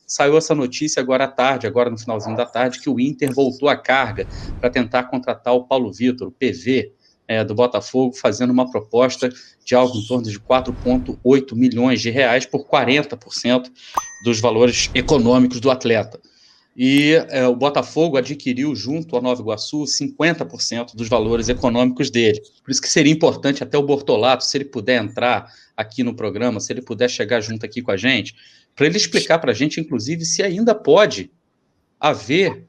Saiu essa notícia agora à tarde, agora no finalzinho da tarde, que o Inter voltou à carga para tentar contratar o Paulo Vitor, o PV, do Botafogo, fazendo uma proposta de algo em torno de 4,8 milhões de reais por 40% dos valores econômicos do atleta. E o Botafogo adquiriu, junto ao Nova Iguaçu, 50% dos valores econômicos dele. Por isso que seria importante até o Bortolato, se ele puder entrar aqui no programa, se ele puder chegar junto aqui com a gente, para ele explicar para a gente, inclusive, se ainda pode haver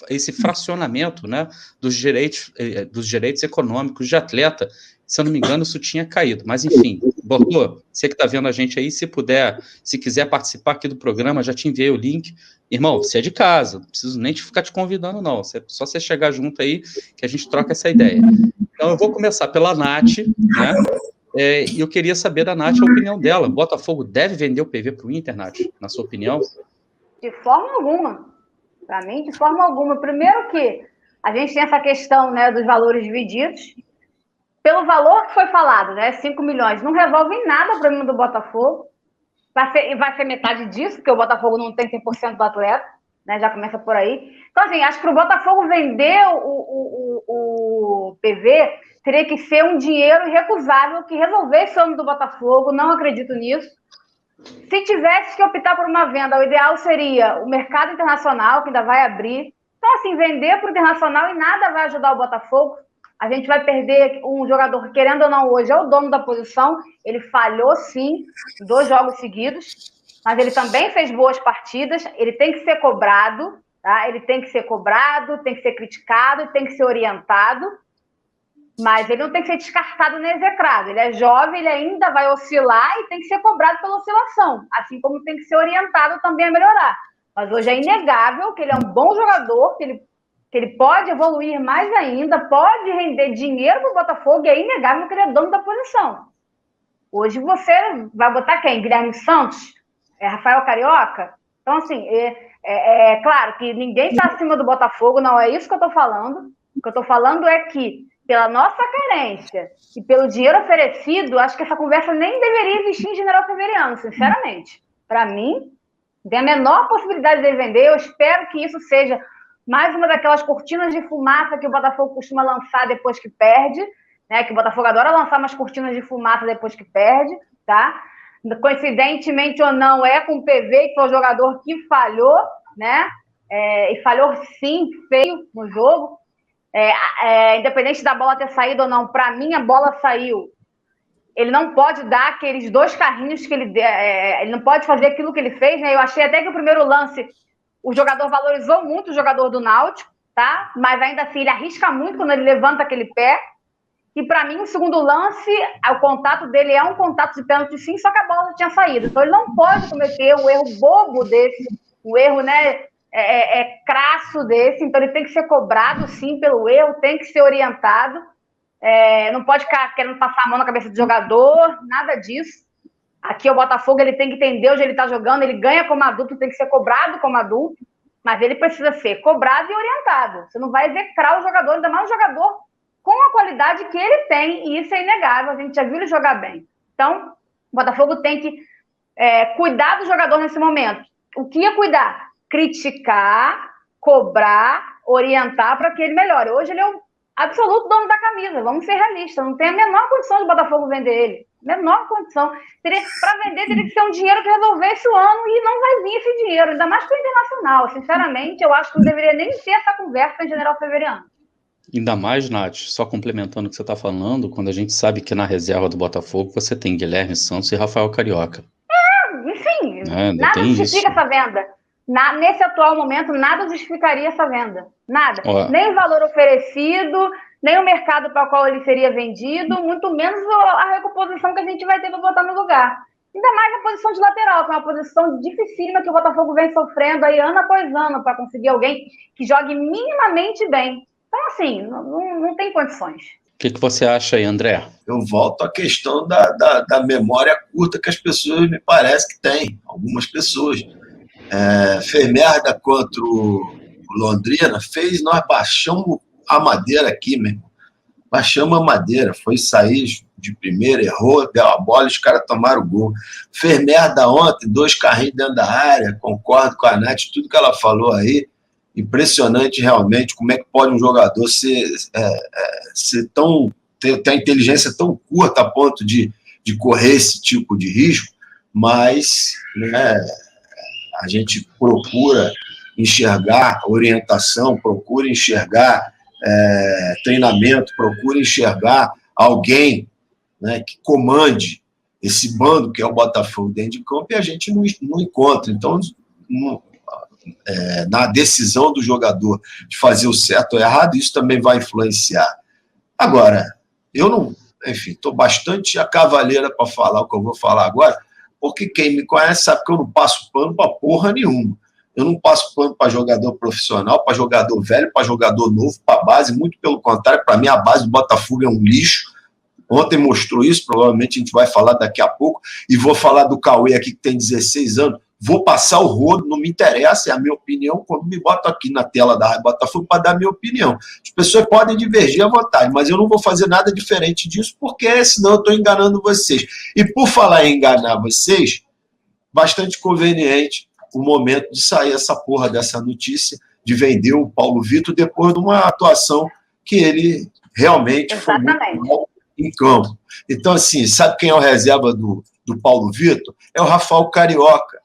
esse fracionamento, né, dos direitos econômicos de atleta. Se eu não me engano, isso tinha caído. Mas, enfim, Bortô, você que está vendo a gente aí, se quiser participar aqui do programa, já te enviei o link. Irmão, você é de casa, não preciso nem ficar te convidando, não. Só você chegar junto aí que a gente troca essa ideia. Então, eu vou começar pela Nath, né? E eu queria saber da Nath a opinião dela. O Botafogo deve vender o PV para o Inter, Nath, na sua opinião? De forma alguma. Para mim, de forma alguma. Primeiro que a gente tem essa questão, né, dos valores divididos. Pelo valor que foi falado, né, 5 milhões, não resolve em nada o problema do Botafogo. Vai ser metade disso, porque o Botafogo não tem 100% do atleta, né, já começa por aí. Então, assim, acho que para o Botafogo vender o PV, teria que ser um dinheiro irrecusável que resolvesse o ano do Botafogo, não acredito nisso. Se tivesse que optar por uma venda, o ideal seria o mercado internacional, que ainda vai abrir. Então, assim, vender para o internacional e nada vai ajudar o Botafogo. A gente vai perder um jogador, querendo ou não, hoje é o dono da posição. Ele falhou, sim, 2 jogos seguidos, mas ele também fez boas partidas. Ele tem que ser cobrado, tá? Ele tem que ser cobrado, tem que ser criticado, tem que ser orientado, mas ele não tem que ser descartado nem execrado. Ele é jovem, ele ainda vai oscilar e tem que ser cobrado pela oscilação, assim como tem que ser orientado também a melhorar. Mas hoje é inegável que ele é um bom jogador, que ele pode evoluir mais ainda, pode render dinheiro para o Botafogo, e é inegável que ele é dono da posição. Hoje você vai botar quem? Guilherme Santos? Rafael Carioca? Então, assim, é claro que ninguém está acima do Botafogo, não é isso que eu estou falando. O que eu estou falando é que, pela nossa carência e pelo dinheiro oferecido, acho que essa conversa nem deveria existir em General Severiano, sinceramente. Para mim, tem a menor possibilidade de ele vender. Eu espero que isso seja mais uma daquelas cortinas de fumaça que o Botafogo costuma lançar depois que perde, né? Que o Botafogo adora lançar umas cortinas de fumaça depois que perde, tá? Coincidentemente ou não, é com o PV, que foi o jogador que falhou, né? E falhou, sim, feio no jogo. Independente da bola ter saído ou não, para mim a bola saiu. Ele não pode dar aqueles 2 carrinhos que ele não pode fazer aquilo que ele fez, né? Eu achei até que o primeiro lance o jogador valorizou muito o jogador do Náutico, tá? Mas ainda assim ele arrisca muito quando ele levanta aquele pé. E para mim o segundo lance, o contato dele é um contato de pênalti sim, só que a bola já tinha saído. Então ele não pode cometer um erro bobo desse, um erro, né, crasso desse. Então ele tem que ser cobrado sim pelo erro, tem que ser orientado. Não pode ficar querendo passar a mão na cabeça do jogador, nada disso. Aqui o Botafogo, ele tem que entender onde ele está jogando, ele ganha como adulto, tem que ser cobrado como adulto, mas ele precisa ser cobrado e orientado. Você não vai execrar o jogador, ainda mais um jogador com a qualidade que ele tem, e isso é inegável, a gente já viu ele jogar bem. Então, o Botafogo tem que cuidar do jogador nesse momento. O que é cuidar? Criticar, cobrar, orientar para que ele melhore. Hoje ele é o absoluto dono da camisa, vamos ser realistas, não tem a menor condição de o Botafogo vender ele. Menor condição. Para vender, teria que ser um dinheiro que resolvesse o ano, e não vai vir esse dinheiro, ainda mais para o internacional. Sinceramente, eu acho que não deveria nem ter essa conversa em General Severiano. Ainda mais, Nath, só complementando o que você está falando, quando a gente sabe que na reserva do Botafogo você tem Guilherme Santos e Rafael Carioca. Enfim, nada justifica essa venda. Nesse atual momento, nada justificaria essa venda. Nada. Nem o valor oferecido, nem o mercado para o qual ele seria vendido, muito menos a recomposição que a gente vai ter para botar no lugar. Ainda mais a posição de lateral, que é uma posição dificílima que o Botafogo vem sofrendo aí ano após ano para conseguir alguém que jogue minimamente bem. Então, assim, não tem condições. O que você acha aí, André? Eu volto à questão da memória curta que as pessoas, me parece que têm, algumas pessoas. Foi merda contra o Londrina fez, nós baixamos a madeira aqui, meu irmão. Baixamos a madeira, foi sair de primeira, errou, deu a bola e os caras tomaram o gol. Fez merda ontem, 2 carrinhos dentro da área, concordo com a Nath, tudo que ela falou aí. Impressionante realmente como é que pode um jogador ser tão, ter a inteligência tão curta a ponto de correr esse tipo de risco, mas né, a gente procura enxergar orientação, procura enxergar treinamento, procura enxergar alguém, né, que comande esse bando que é o Botafogo dentro de campo, e a gente não encontra. Então, na decisão do jogador de fazer o certo ou errado, isso também vai influenciar. Agora, eu não, enfim, estou bastante a cavaleira para falar o que eu vou falar agora, porque quem me conhece sabe que eu não passo pano para porra nenhuma. Eu não passo pano para jogador profissional, para jogador velho, para jogador novo, para base, muito pelo contrário, para mim a base do Botafogo é um lixo. Ontem mostrou isso, provavelmente a gente vai falar daqui a pouco, e vou falar do Cauê aqui, que tem 16 anos, vou passar o rodo, não me interessa, é a minha opinião, quando me boto aqui na tela da Rádio Botafogo para dar a minha opinião. As pessoas podem divergir à vontade, mas eu não vou fazer nada diferente disso, porque senão eu estou enganando vocês. E por falar em enganar vocês, bastante conveniente o momento de sair essa porra dessa notícia, de vender o Paulo Vitor depois de uma atuação que ele realmente foi muito mal em campo. Então, assim, sabe quem é o reserva do Paulo Vitor? É o Rafael Carioca.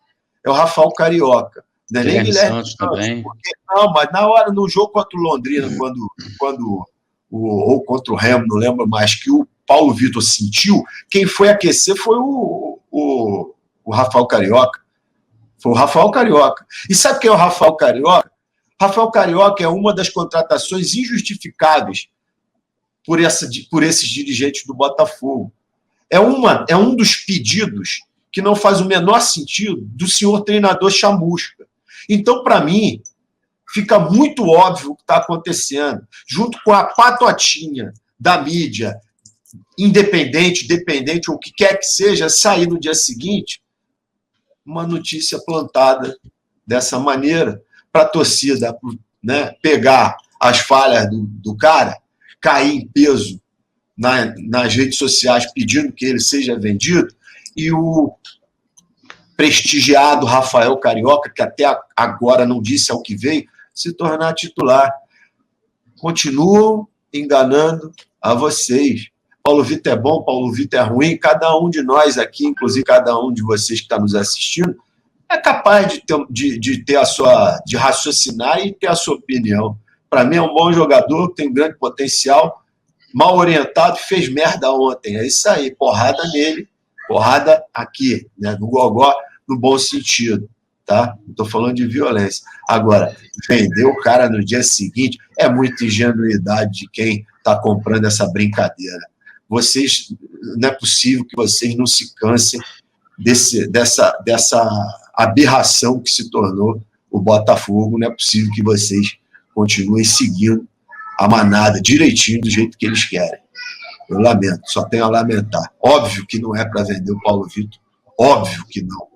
É o Rafael Carioca. Não é nem Guilherme Santos também. Porque, não, mas na hora, no jogo contra o Londrina, ou contra o Remo, não lembro mais, que o Paulo Vitor sentiu, quem foi aquecer foi o Rafael Carioca. Foi o Rafael Carioca. E sabe quem é o Rafael Carioca? Rafael Carioca é uma das contratações injustificáveis por esses dirigentes do Botafogo. É um dos pedidos que não faz o menor sentido do senhor treinador Chamusca. Então, para mim, fica muito óbvio o que está acontecendo. Junto com a patotinha da mídia, independente, dependente, ou o que quer que seja, sair no dia seguinte uma notícia plantada dessa maneira para a torcida, né, pegar as falhas do cara, cair em peso nas redes sociais pedindo que ele seja vendido, e o prestigiado Rafael Carioca, que até agora não disse ao que veio, se tornar titular. Continuam enganando a vocês. Paulo Vitor é bom, Paulo Vitor é ruim, cada um de nós aqui, inclusive cada um de vocês que está nos assistindo, é capaz de raciocinar e ter a sua opinião. Para mim é um bom jogador, tem um grande potencial, mal orientado, fez merda ontem. É isso aí, porrada nele, porrada aqui, né, no gogó, no bom sentido, tá? Não estou falando de violência. Agora, vender o cara no dia seguinte é muita ingenuidade de quem está comprando essa brincadeira. Vocês, não é possível que vocês não se cansem dessa aberração que se tornou o Botafogo. Não é possível que vocês continuem seguindo a manada direitinho do jeito que eles querem. Eu lamento, só tenho a lamentar. Óbvio que não é para vender o Paulo Vitor. Óbvio que não.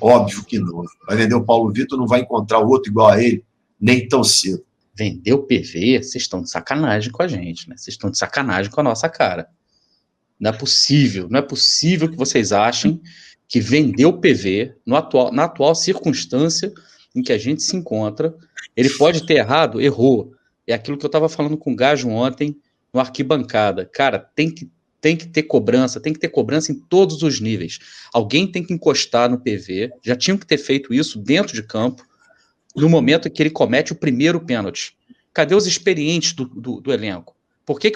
Óbvio que não. Vai vender o Paulo Vitor, não vai encontrar o outro igual a ele, nem tão cedo. Vender o PV, vocês estão de sacanagem com a gente, né? Vocês estão de sacanagem com a nossa cara. Não é possível que vocês achem que vender o PV, na atual circunstância em que a gente se encontra, ele pode ter errado? Errou. É aquilo que eu estava falando com o Gajo ontem, no arquibancada. Cara, tem que ter cobrança em todos os níveis. Alguém tem que encostar no PV, já tinham que ter feito isso dentro de campo, no momento em que ele comete o primeiro pênalti. Cadê os experientes do elenco? Por que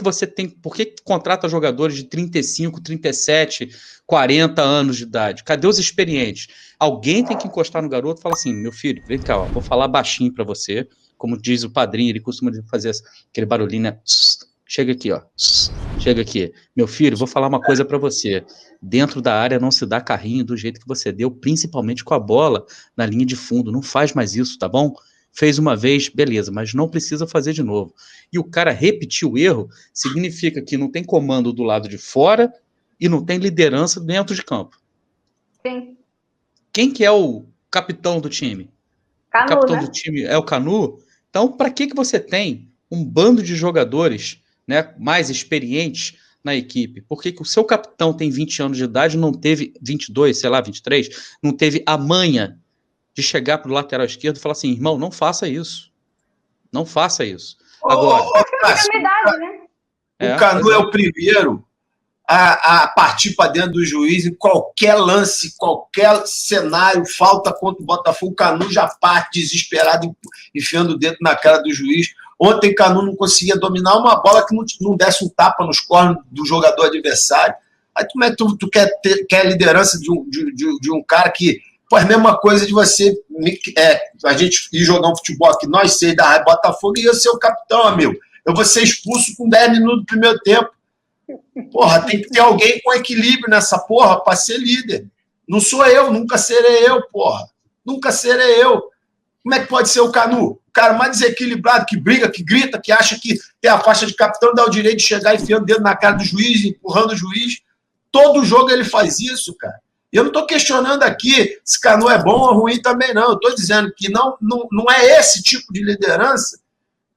contrata jogadores de 35, 37, 40 anos de idade? Cadê os experientes? Alguém tem que encostar no garoto e falar assim, meu filho, vem cá, ó, vou falar baixinho para você, como diz o padrinho, ele costuma fazer aquele barulhinho, né? Chega aqui, ó. Chega aqui. Meu filho, vou falar uma coisa para você. Dentro da área não se dá carrinho do jeito que você deu, principalmente com a bola na linha de fundo. Não faz mais isso, tá bom? Fez uma vez, beleza, mas não precisa fazer de novo. E o cara repetir o erro significa que não tem comando do lado de fora e não tem liderança dentro de campo. Sim. Quem que é o capitão do time? Canu, o capitão né? do time é o Canu? Então, para que você tem um bando de jogadores, né, mais experientes na equipe? Por que o seu capitão tem 20 anos de idade, não teve 22, sei lá, 23, não teve a manha de chegar para o lateral esquerdo e falar assim, irmão, não faça isso. Não faça isso. Agora... O Canu é o primeiro a partir para dentro do juiz em qualquer lance, qualquer cenário, falta contra o Botafogo, o Canu já parte desesperado, enfiando o dedo na cara do juiz. Ontem o Canu não conseguia dominar uma bola que não desse um tapa nos cornos do jogador adversário. Aí como é que tu quer a liderança de um cara que... Pô, é a mesma coisa de você... a gente ir jogar um futebol aqui, nós 6 da Raio Botafogo, e eu ser o capitão, amigo. Eu vou ser expulso com 10 minutos do primeiro tempo. Porra, tem que ter alguém com equilíbrio nessa porra para ser líder. Não sou eu, nunca serei eu, porra. Nunca serei eu. Como é que pode ser o Canu? O cara mais desequilibrado, que briga, que grita, que acha que tem a faixa de capitão, dá o direito de chegar enfiando o dedo na cara do juiz, empurrando o juiz. Todo jogo ele faz isso, cara. E eu não estou questionando aqui se Canu é bom ou ruim também, não. Eu estou dizendo que não é esse tipo de liderança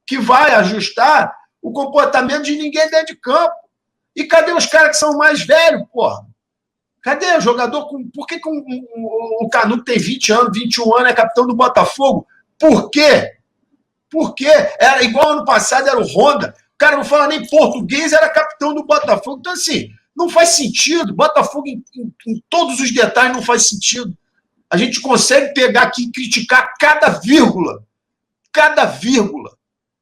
que vai ajustar o comportamento de ninguém dentro de campo. E cadê os caras que são mais velhos, porra? Cadê o jogador? Por que o Canu que tem 20 anos, 21 anos, é capitão do Botafogo? Por quê? Por quê? Era igual ano passado, era o Honda. O cara não fala nem português, era capitão do Botafogo. Então, assim, não faz sentido. Botafogo, em todos os detalhes, não faz sentido. A gente consegue pegar aqui e criticar cada vírgula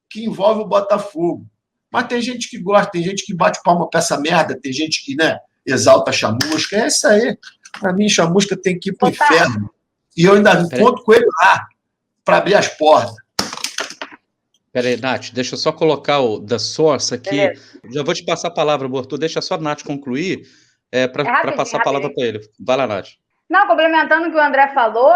que envolve o Botafogo. Mas tem gente que gosta, tem gente que bate palma pra essa merda, tem gente que, né, exalta a chamusca. É isso aí. Pra mim, chamusca tem que ir pro inferno. E eu ainda conto com ele lá para abrir as portas. Peraí, Nath, deixa eu só colocar o The Source aqui. Já vou te passar a palavra, Bortô. Deixa só a Nath concluir para passar a palavra para ele. Vai lá, Nath. Não, complementando o que o André falou,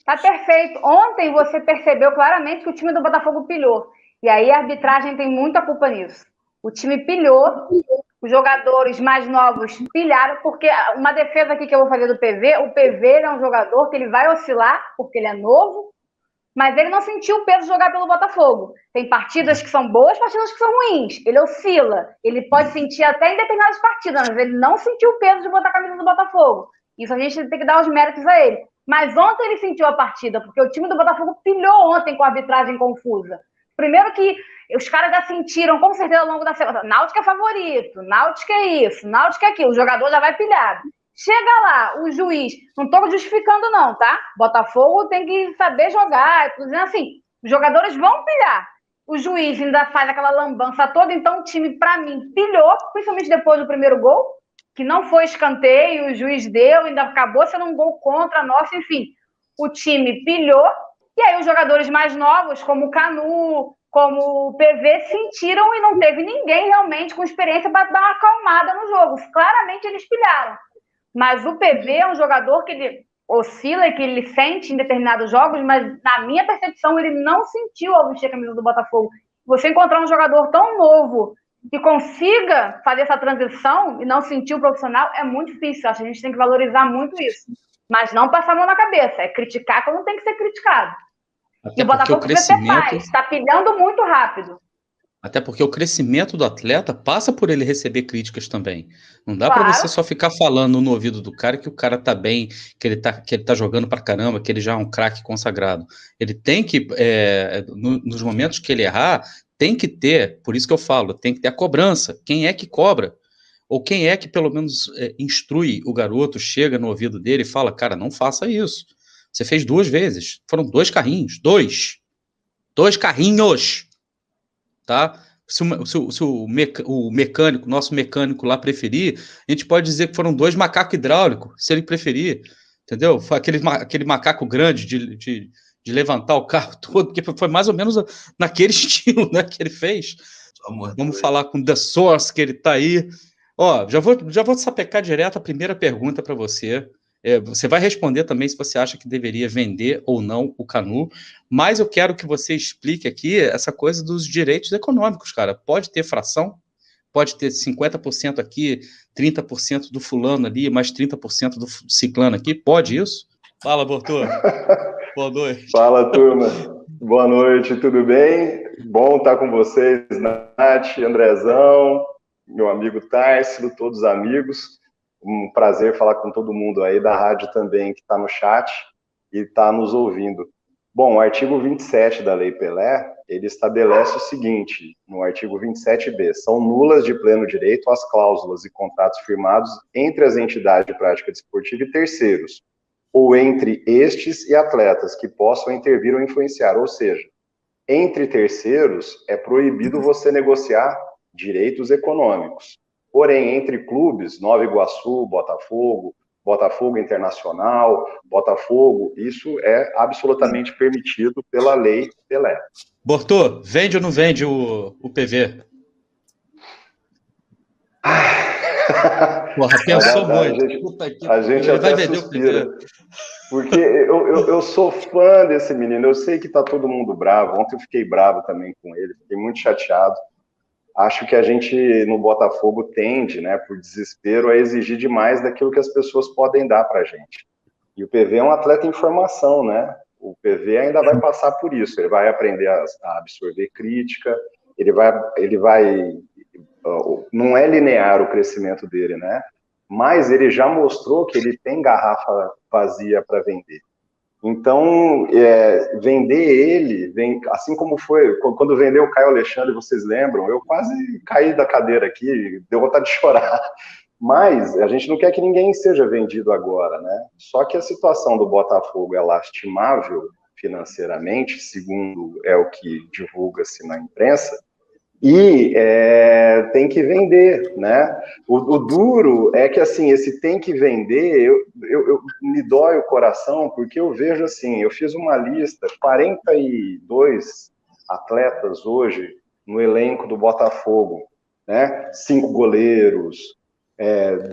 tá perfeito. Ontem você percebeu claramente que o time do Botafogo pilhou. E aí a arbitragem tem muita culpa nisso. O time pilhou, os jogadores mais novos pilharam, porque uma defesa aqui que eu vou fazer do PV, o PV é um jogador que ele vai oscilar, porque ele é novo, mas ele não sentiu o peso de jogar pelo Botafogo. Tem partidas que são boas, partidas que são ruins. Ele oscila. Ele pode sentir até em determinadas partidas, mas ele não sentiu o peso de botar a camisa do Botafogo. Isso a gente tem que dar os méritos a ele. Mas ontem ele sentiu a partida, porque o time do Botafogo pilhou ontem com a arbitragem confusa. Primeiro que os caras já sentiram, com certeza, ao longo da semana, Náutico é favorito, Náutico é isso, Náutico é aquilo, o jogador já vai pilhado. Chega lá, o juiz, não estou justificando não, tá? Botafogo tem que saber jogar, estou dizendo assim, os jogadores vão pilhar. O juiz ainda faz aquela lambança toda, então o time, para mim, pilhou, principalmente depois do primeiro gol, que não foi escanteio, o juiz deu, ainda acabou sendo um gol contra nós, enfim. O time pilhou, e aí os jogadores mais novos, como o Canu, como o PV, sentiram e não teve ninguém realmente com experiência para dar uma acalmada no jogo. Claramente eles pilharam. Mas o PV é um jogador que ele oscila e que ele sente em determinados jogos, mas na minha percepção ele não sentiu ao vestir a camisa do Botafogo. Você encontrar um jogador tão novo que consiga fazer essa transição e não sentir o profissional é muito difícil. Acho que a gente tem que valorizar muito isso. Mas não passar a mão na cabeça. É criticar quando tem que ser criticado. Até e o Botafogo precisa ter mais. Está pilhando muito rápido. Até porque o crescimento do atleta passa por ele receber críticas também. Não dá para você só ficar falando no ouvido do cara que o cara tá bem, que ele tá jogando pra caramba, que ele já é um craque consagrado. Ele tem que, nos momentos que ele errar, tem que ter, por isso que eu falo, tem que ter a cobrança. Quem é que cobra? Ou quem é que pelo menos instrui o garoto, chega no ouvido dele e fala, cara, não faça isso. Você fez 2 vezes, foram 2 carrinhos, 2 carrinhos. Tá? Se o mecânico, nosso mecânico lá preferir, a gente pode dizer que foram 2 macacos hidráulicos, se ele preferir, entendeu? Foi aquele macaco grande de levantar o carro todo, porque foi mais ou menos naquele estilo, né, que ele fez. Vamos falar com o The Source, que ele tá aí. Ó, já vou sapecar direto a primeira pergunta para você. Você vai responder também se você acha que deveria vender ou não o Canu, mas eu quero que você explique aqui essa coisa dos direitos econômicos, cara. Pode ter fração, pode ter 50% aqui, 30% do fulano ali, mais 30% do ciclano aqui, pode isso? Fala, Bortô. Boa noite. Fala, turma. Boa noite, tudo bem? Bom estar com vocês, Nath, Andrezão, meu amigo Társilo, todos os amigos. Um prazer falar com todo mundo aí da rádio também que está no chat e está nos ouvindo. Bom, o artigo 27 da Lei Pelé, ele estabelece o seguinte, no artigo 27b, são nulas de pleno direito as cláusulas e contratos firmados entre as entidades de prática desportiva e terceiros, ou entre estes e atletas que possam intervir ou influenciar, ou seja, entre terceiros é proibido você negociar direitos econômicos. Porém, entre clubes, Nova Iguaçu, Botafogo Internacional, Botafogo, isso é absolutamente permitido pela Lei Pelé. Bortô, vende ou não vende o PV? Porra, pensou muito. A gente até suspira. Porque eu sou fã desse menino, eu sei que tá todo mundo bravo, ontem eu fiquei bravo também com ele, fiquei muito chateado. Acho que a gente, no Botafogo, tende, né, por desespero, a exigir demais daquilo que as pessoas podem dar pra gente. E o PV é um atleta em formação, né? O PV ainda vai passar por isso, ele vai aprender a absorver crítica, ele vai não é linear o crescimento dele, né? Mas ele já mostrou que ele tem garrafa vazia para vender. Então, vender ele, assim como foi, quando vendeu o Caio Alexandre, vocês lembram, eu quase caí da cadeira aqui, deu vontade de chorar. Mas a gente não quer que ninguém seja vendido agora, né? Só que a situação do Botafogo é lastimável financeiramente, segundo é o que divulga-se na imprensa, e tem que vender, né? O duro é que, assim, esse tem que vender, me dói o coração, porque eu vejo, assim, eu fiz uma lista, 42 atletas hoje no elenco do Botafogo, né? 5 goleiros,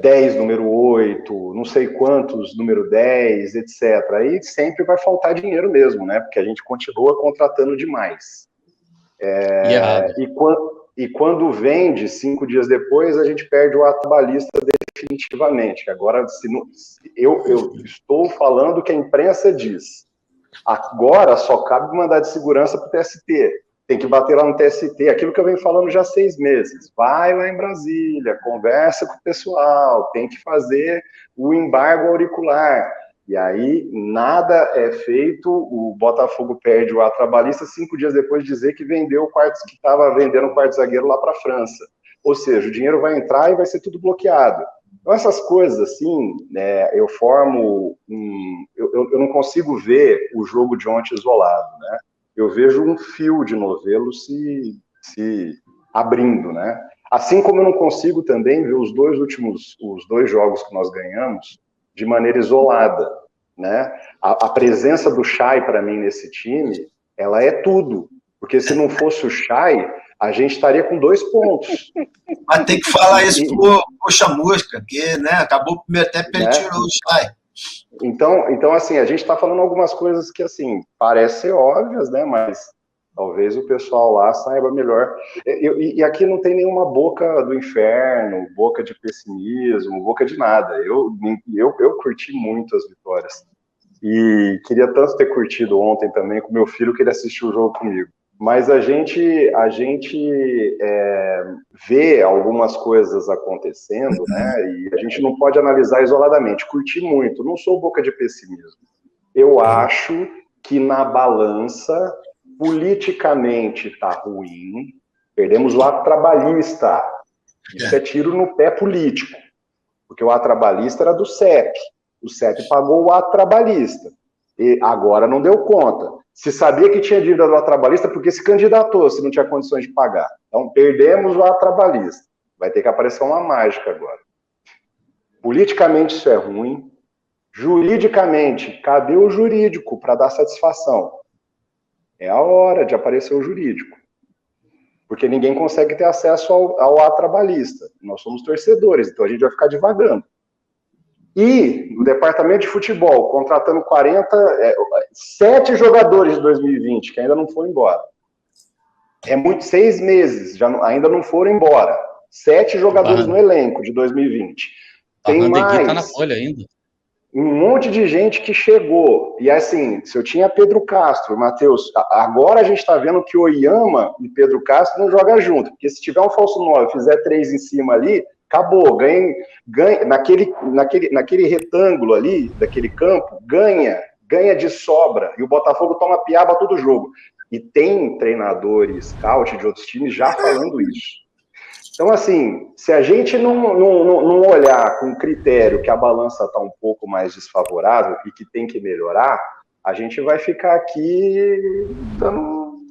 10 número 8, não sei quantos número 10, etc. Aí sempre vai faltar dinheiro mesmo, né? Porque a gente continua contratando demais. E quando vende, 5 dias depois, a gente perde o atabalista definitivamente. Agora, eu estou falando o que a imprensa diz. Agora só cabe mandar de segurança para o TST. Tem que bater lá no TST, aquilo que eu venho falando já há 6 meses. Vai lá em Brasília, conversa com o pessoal, tem que fazer o embargo auricular. E aí, nada é feito, o Botafogo perde o ato trabalhista 5 dias depois de dizer que vendeu que estava vendendo o quarto zagueiro lá para a França. Ou seja, o dinheiro vai entrar e vai ser tudo bloqueado. Então, essas coisas, assim, eu não consigo ver o jogo de ontem isolado, né? Eu vejo um fio de novelo se abrindo, né? Assim como eu não consigo também ver os 2 jogos que nós ganhamos de maneira isolada, né? A presença do Chay, para mim, nesse time, ela é tudo. Porque se não fosse o Chay, a gente estaria com 2 pontos. Mas tem que falar isso pro Chamusca, que, né, acabou o primeiro tempo e ele tirou o Chay. Então, assim, a gente está falando algumas coisas que, assim, parecem óbvias, né, mas talvez o pessoal lá saiba melhor. E aqui não tem nenhuma boca do inferno, boca de pessimismo, boca de nada. Eu curti muito as vitórias. E queria tanto ter curtido ontem também com meu filho, que ele assistiu o jogo comigo. Mas a gente vê algumas coisas acontecendo, né? E a gente não pode analisar isoladamente. Curti muito, não sou boca de pessimismo. Eu acho que na balança, politicamente está ruim, perdemos o ato trabalhista. Isso é tiro no pé político, porque o ato trabalhista era do CEP. O CEP pagou o ato trabalhista. E agora não deu conta. Se sabia que tinha dívida do ato trabalhista, porque se candidatou, se não tinha condições de pagar. Então, perdemos o ato trabalhista. Vai ter que aparecer uma mágica agora. Politicamente isso é ruim. Juridicamente, cadê o jurídico para dar satisfação? É a hora de aparecer o jurídico. Porque ninguém consegue ter acesso ao ato trabalhista. Nós somos torcedores, então a gente vai ficar divagando. E no departamento de futebol, contratando 7 jogadores de 2020, que ainda não foram embora. 6 meses, ainda não foram embora. 7 jogadores no elenco de 2020. Tem mais. Tá na folha ainda. um monte de gente que chegou. E assim, se eu tinha Pedro Castro, Matheus, agora a gente está vendo que Oyama e Pedro Castro não jogam junto, porque se tiver um falso 9, fizer 3 em cima ali, acabou, ganha naquele retângulo ali, daquele campo, ganha de sobra, e o Botafogo toma piaba todo jogo. E tem treinadores, scout de outros times já falando isso. Então, assim, se a gente não olhar com critério que a balança está um pouco mais desfavorável e que tem que melhorar, a gente vai ficar aqui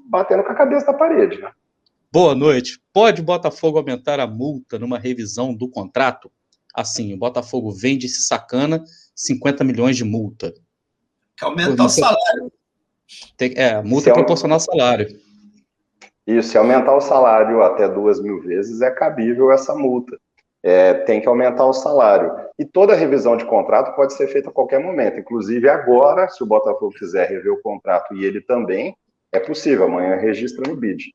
batendo com a cabeça na parede, né? Boa noite. Pode o Botafogo aumentar a multa numa revisão do contrato? Assim, o Botafogo vende esse sacana 50 milhões de multa. Que aumentar o salário. A multa é proporcional ao salário. Isso, se aumentar o salário até 2.000 vezes, é cabível essa multa. Tem que aumentar o salário. E toda revisão de contrato pode ser feita a qualquer momento. Inclusive agora, se o Botafogo quiser rever o contrato e ele também, é possível. Amanhã registra no BID.